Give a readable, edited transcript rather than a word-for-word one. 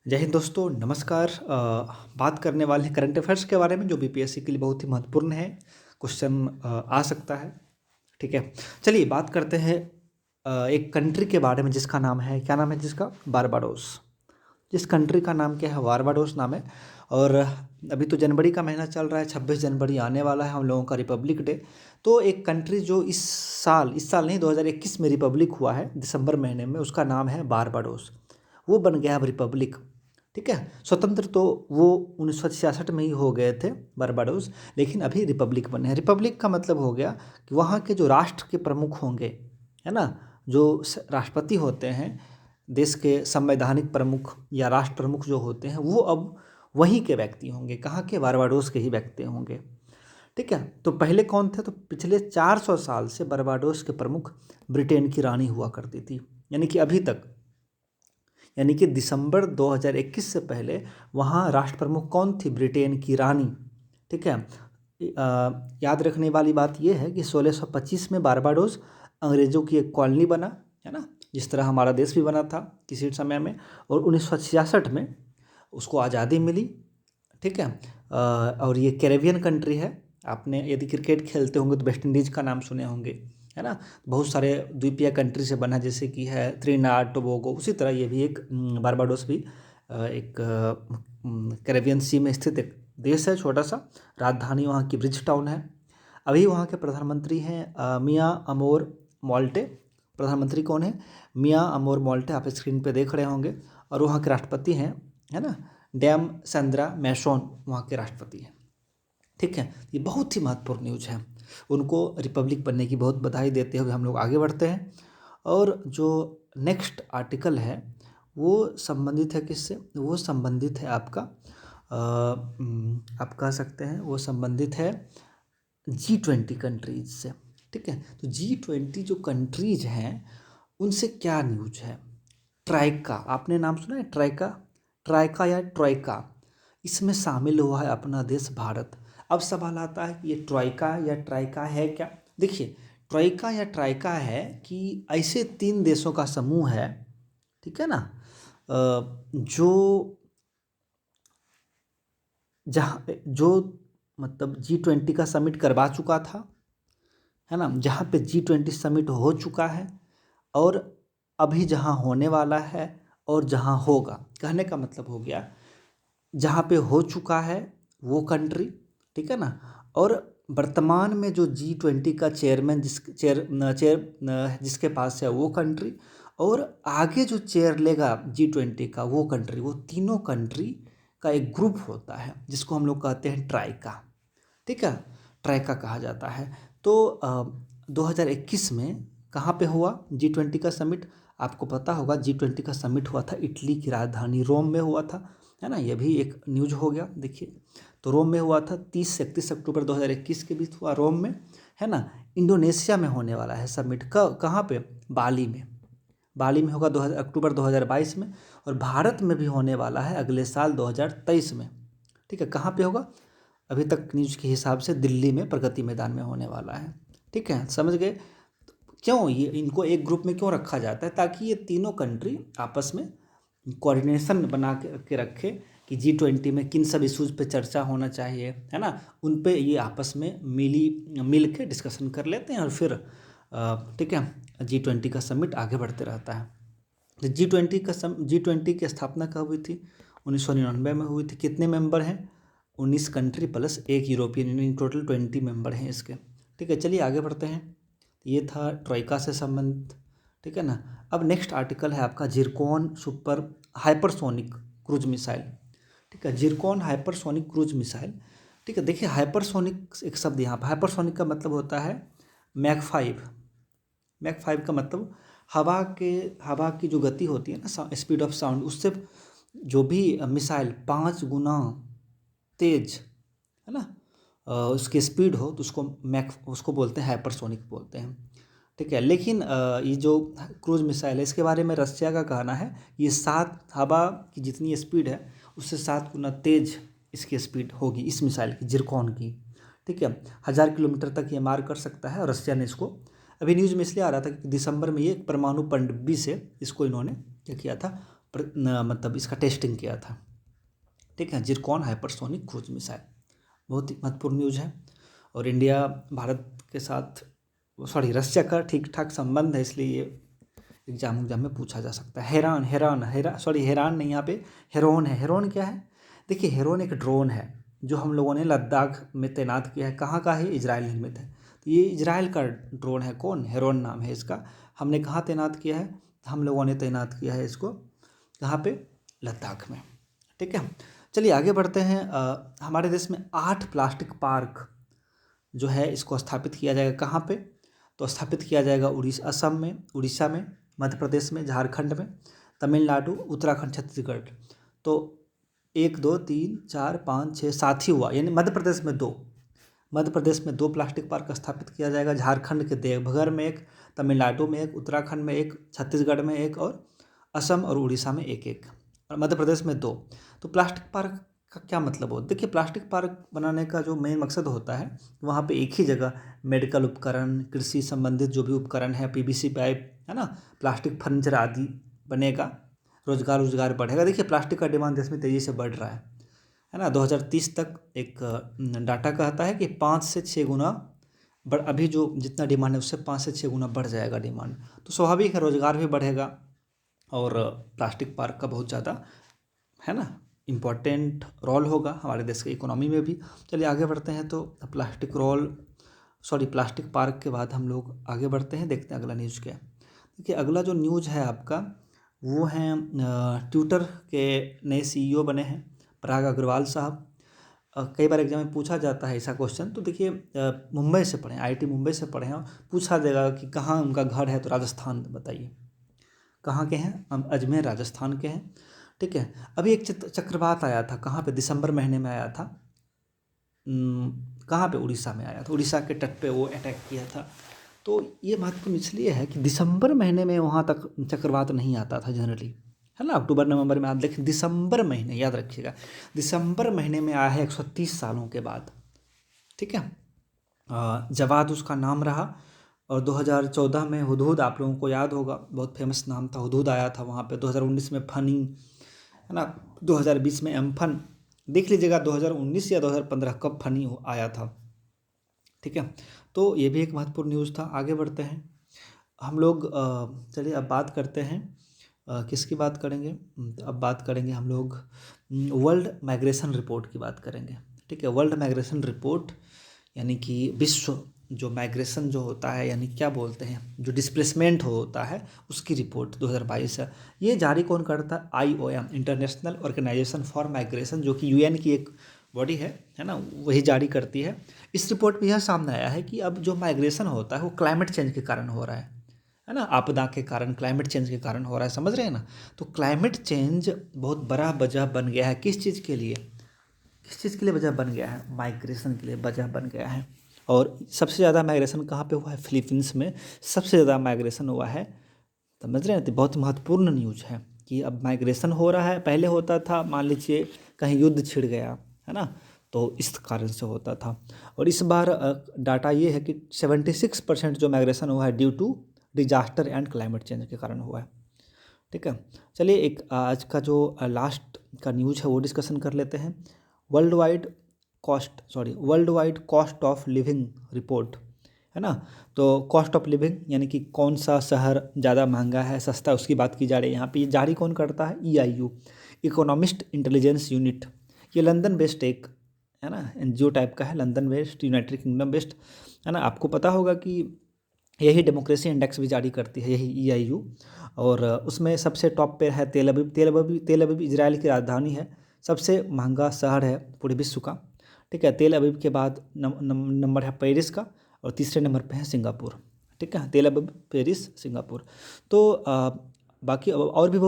जय हिंद दोस्तों, नमस्कार। बात करने वाले हैं करंट अफेयर्स के बारे में जो बीपीएससी के लिए बहुत ही महत्वपूर्ण है। क्वेश्चन आ सकता है। ठीक है, चलिए बात करते हैं एक कंट्री के बारे में जिसका नाम है, क्या नाम है जिसका? बारबाडोस। जिस कंट्री का नाम क्या है? बारबाडोस नाम है। और अभी तो जनवरी का महीना चल रहा है, 26 जनवरी आने वाला है हम लोगों का रिपब्लिक डे। तो एक कंट्री जो इस साल नहीं 2021 में रिपब्लिक हुआ है दिसंबर महीने में, उसका नाम है बारबाडोस। वो बन गया अब रिपब्लिक। ठीक है, स्वतंत्र तो वो 1966 में ही हो गए थे बारबाडोस, लेकिन अभी रिपब्लिक बने हैं। रिपब्लिक का मतलब हो गया कि वहाँ के जो राष्ट्र के प्रमुख होंगे, है ना, जो राष्ट्रपति होते हैं, देश के संवैधानिक प्रमुख या राष्ट्र प्रमुख जो होते हैं, वो अब वहीं के व्यक्ति होंगे। कहाँ के? बारबाडोस के ही व्यक्ति होंगे। ठीक है, तो पहले कौन थे? तो पिछले 400 साल से बारबाडोस के प्रमुख ब्रिटेन की रानी हुआ करती थी, यानी कि अभी तक, यानी कि दिसंबर 2021 से पहले वहाँ राष्ट्र प्रमुख कौन थी? ब्रिटेन की रानी। ठीक है, याद रखने वाली बात यह है कि 1625 में बारबाडोस अंग्रेज़ों की एक कॉलोनी बना, है ना, जिस तरह हमारा देश भी बना था किसी समय में। और 1966 में उसको आज़ादी मिली। ठीक है, और ये कैरेबियन कंट्री है। आपने यदि क्रिकेट खेलते होंगे तो वेस्ट इंडीज़ का नाम सुने होंगे, है ना। बहुत सारे द्वीपीय कंट्री से बना, जैसे कि है त्रिनिदाद टोबैगो, उसी तरह ये भी एक बारबाडोस भी एक कैरेबियन सी में स्थित एक देश है, छोटा सा। राजधानी वहाँ की ब्रिज टाउन है। अभी वहाँ के प्रधानमंत्री हैं मियाँ अमोर मॉल्टे। प्रधानमंत्री कौन है? मियाँ अमोर मॉल्टे, आप स्क्रीन पे देख रहे होंगे। और वहाँ के राष्ट्रपति हैं, है ना, डैम सेंड्रा मैसोन, वहाँ के राष्ट्रपति हैं। ठीक है, ये बहुत ही महत्वपूर्ण न्यूज़ है। उनको रिपब्लिक बनने की बहुत बधाई देते हुए हम लोग आगे बढ़ते हैं। और जो नेक्स्ट आर्टिकल है वो संबंधित है किससे? वो संबंधित है आपका आप कह सकते हैं वो संबंधित है G20 कंट्रीज से। ठीक है, तो G20 जो कंट्रीज हैं उनसे क्या न्यूज है? ट्राइका, आपने नाम सुना है? ट्राइका, ट्राइका या ट्राइका, इसमें शामिल हुआ है अपना देश भारत। अब सवाल आता है कि ये ट्राइका या ट्राइका है क्या? देखिए, ट्राइका या ट्राइका है कि ऐसे 3 देशों का समूह है, ठीक है ना, जो जहाँ पे जो मतलब G20 का समिट करवा चुका था, है ना, जहाँ पे G20 समिट हो चुका है, और अभी जहाँ होने वाला है, और जहाँ होगा। कहने का मतलब हो गया, जहाँ पे हो चुका है वो कंट्री, ठीक है ना, और वर्तमान में जो G20 का चेयरमैन जिसके पास है वो कंट्री, और आगे जो चेयर लेगा G20 का वो कंट्री, वो तीनों कंट्री का एक ग्रुप होता है जिसको हम लोग कहते हैं ट्राइका। ठीक है, ट्राइका कहा जाता है। तो 2021 में कहाँ पे हुआ G20 का समिट? आपको पता होगा G20 का समिट हुआ था इटली की राजधानी रोम में हुआ था, है ना। ये भी एक न्यूज हो गया। देखिए, तो रोम में हुआ था, 30 से 31 अक्टूबर 2021 के बीच हुआ रोम में, है ना। इंडोनेशिया में होने वाला है समिट, कहाँ पे? बाली में। बाली में होगा अक्टूबर 2022 में। और भारत में भी होने वाला है अगले साल 2023 में। ठीक है, कहाँ पे होगा? अभी तक न्यूज़ के हिसाब से दिल्ली में प्रगति मैदान में होने वाला है। ठीक है, समझ गए? क्यों ये इनको एक ग्रुप में क्यों रखा जाता है? ताकि ये तीनों कंट्री आपस में कोऑर्डिनेशन बना के रखे कि G20 में किन सब इश्यूज़ पे चर्चा होना चाहिए, है ना, उन पे ये आपस में मिल के डिस्कशन कर लेते हैं, और फिर ठीक है, G20 का समिट आगे बढ़ते रहता है। तो G20 की स्थापना कब हुई थी? 1999 में हुई थी। कितने मेंबर हैं? 19 कंट्री प्लस एक यूरोपियन यूनियन, टोटल 20 मेंबर हैं इसके। ठीक है, चलिए आगे बढ़ते हैं। ये था ट्रोइका से संबंधित। ठीक है ना। अब नेक्स्ट आर्टिकल है आपका Zircon super hypersonic cruise missile. ठीक है, जिरकॉन हाइपरसोनिक क्रूज मिसाइल। ठीक है, देखिए हाइपरसोनिक एक शब्द यहाँ पर, हाइपरसोनिक का मतलब होता है मैक 5। मैक 5 का मतलब हवा की जो गति होती है ना, स्पीड ऑफ साउंड, उससे जो भी मिसाइल 5 गुना तेज, है ना, उसकी स्पीड हो तो उसको बोलते हैं हाइपरसोनिक बोलते हैं। ठीक है, लेकिन ये जो क्रूज मिसाइल है इसके बारे में रशिया का कहना है ये 7 हवा की जितनी स्पीड है उससे 7 गुना तेज इसकी स्पीड होगी, इस मिसाइल की, जिरकॉन की। ठीक है, 1000 किलोमीटर तक ये मार कर सकता है। और रशिया ने इसको, अभी न्यूज़ में इसलिए आ रहा था कि दिसंबर में ये परमाणु पनडुब्बी से इसको इन्होंने क्या किया था, मतलब इसका टेस्टिंग किया था। ठीक है, जिरकॉन हाइपरसोनिक क्रूज मिसाइल, बहुत ही महत्वपूर्ण न्यूज़ है। और इंडिया भारत के साथ रसिया का ठीक ठाक संबंध है, इसलिए ये एग्जाम में पूछा जा सकता है। हेरान नहीं, यहाँ पे हेरोन है। हेरोन क्या है? देखिए, हेरोन एक ड्रोन है जो हम लोगों ने लद्दाख में तैनात किया है। कहाँ का है? इजराइल निर्मित है। तो ये इजराइल का ड्रोन है। कौन? हेरोन नाम है इसका। हमने कहाँ तैनात किया है? हम लोगों ने तैनात किया है इसको कहाँ पे? लद्दाख में। ठीक है, चलिए आगे बढ़ते हैं। हमारे देश में 8 प्लास्टिक पार्क जो है इसको स्थापित किया जाएगा। कहाँ पे? तो स्थापित किया जाएगा असम में, उड़ीसा में, मध्य प्रदेश में, झारखंड में, तमिलनाडु, उत्तराखंड, छत्तीसगढ़। तो 1 2 3 4 5 6 7 ही हुआ, यानी मध्य प्रदेश में 2 प्लास्टिक पार्क स्थापित किया जाएगा। झारखंड के देवघर में 1, तमिलनाडु में 1, उत्तराखंड में 1, छत्तीसगढ़ में 1 और असम और उड़ीसा में 1 और मध्य प्रदेश में 2। तो प्लास्टिक पार्क का क्या मतलब हो? देखिए, प्लास्टिक पार्क बनाने का जो मेन मकसद होता है, वहाँ पे एक ही जगह मेडिकल उपकरण, कृषि संबंधित जो भी उपकरण है, पीवीसी पाइप, है ना, प्लास्टिक फर्नीचर आदि बनेगा, रोजगार बढ़ेगा। देखिए, प्लास्टिक का डिमांड देश में तेज़ी से बढ़ रहा है ना। 2030 तक एक डाटा कहता है कि 5 से 6 गुना अभी जो जितना डिमांड है उससे 5 से 6 गुना बढ़ जाएगा डिमांड। तो स्वाभाविक है, रोजगार भी बढ़ेगा और प्लास्टिक पार्क का बहुत ज़्यादा, है ना, इम्पॉर्टेंट रोल होगा हमारे देश की इकोनॉमी में भी। चलिए आगे बढ़ते हैं। तो प्लास्टिक पार्क के बाद हम लोग आगे बढ़ते हैं, देखते हैं अगला न्यूज़ क्या है। देखिए, अगला जो न्यूज़ है आपका वो है ट्विटर के नए CEO बने हैं पराग अग्रवाल साहब। कई बार एग्जाम में पूछा जाता है ऐसा क्वेश्चन। तो देखिए, मुंबई से पढ़े, IIT मुंबई से पढ़े हैं, पूछा जाएगा कि कहाँ उनका घर है, तो राजस्थान बताइए कहाँ के हैं? हम अजमेर राजस्थान के हैं। ठीक है, अभी एक चक्रवात आया था, कहाँ पे? दिसंबर महीने में आया था। कहाँ पे? उड़ीसा में आया था। उड़ीसा के तट पे वो अटैक किया था। तो ये महत्वपूर्ण इसलिए है कि दिसंबर महीने में वहाँ तक चक्रवात नहीं आता था जनरली, है ना। अक्टूबर नवंबर में आता, लेकिन दिसंबर महीने, याद रखिएगा, दिसंबर महीने में आया है 130 सालों के बाद। ठीक है, जवाद उसका नाम रहा। और 2014 में हुदहुद, आप लोगों को याद होगा, बहुत फेमस नाम था, हुदहुद आया था वहाँ पे। 2019 में फनी, है ना, 2020 में एम्फन। देख लीजिएगा 2019 या 2015 कब फनी आया था। ठीक है, तो ये भी एक महत्वपूर्ण न्यूज़ था। आगे बढ़ते हैं हम लोग। चलिए अब बात करते हैं, किसकी बात करेंगे? अब बात करेंगे हम लोग वर्ल्ड माइग्रेशन रिपोर्ट की बात करेंगे। ठीक है, वर्ल्ड माइग्रेशन रिपोर्ट यानी कि विश्व जो माइग्रेशन जो होता है, यानी क्या बोलते हैं, जो डिस्प्लेसमेंट होता है, उसकी रिपोर्ट 2022 है। ये जारी कौन करता है? IOM, international organisation for migration, जो कि UN की एक बॉडी है ना, वही जारी करती है। इस रिपोर्ट में यह सामने आया है कि अब जो माइग्रेशन होता है वो क्लाइमेट चेंज के कारण हो रहा है ना, आपदा के कारण, क्लाइमेट चेंज के कारण हो रहा है, समझ रहे हैं ना। तो क्लाइमेट चेंज बहुत बड़ा वजह बन गया है। किस चीज़ के लिए? किस चीज़ के लिए वजह बन गया है? माइग्रेशन के लिए वजह बन गया है। और सबसे ज़्यादा माइग्रेशन कहाँ पे हुआ है? फिलीपींस में सबसे ज़्यादा माइग्रेशन हुआ है, समझ रहे हैं। तो बहुत महत्वपूर्ण न्यूज़ है कि अब माइग्रेशन हो रहा है। पहले होता था, मान लीजिए कहीं युद्ध छिड़ गया, है ना, तो इस कारण से होता था। और इस बार डाटा ये है कि 76% जो माइग्रेशन हुआ है due to disaster and climate change के कारण हुआ है। ठीक है, चलिए एक आज का जो लास्ट का न्यूज़ है वो डिस्कशन कर लेते हैं। World wide cost of living report, है ना। तो कॉस्ट ऑफ लिविंग यानी कि कौन सा शहर ज़्यादा महंगा है, सस्ता, उसकी बात की जा रही है यहाँ पे। ये जारी कौन करता है? EIU, economist intelligence unit. ये लंदन बेस्ड एक, है ना, NGO टाइप का है, London based, United kingdom based, है ना। आपको पता होगा कि यही डेमोक्रेसी इंडेक्स भी जारी करती है, यही EIU। और उसमें सबसे टॉप पे है तेल अवीव। तेल अवीव इजराइल की राजधानी है, सबसे महंगा शहर है पूरे विश्व का। ठीक है, तेल अवीव के बाद नंबर है पेरिस का, और तीसरे नंबर पे है सिंगापुर। ठीक है, तेल अवीव, पेरिस, सिंगापुर। तो बाकी और भी बहुत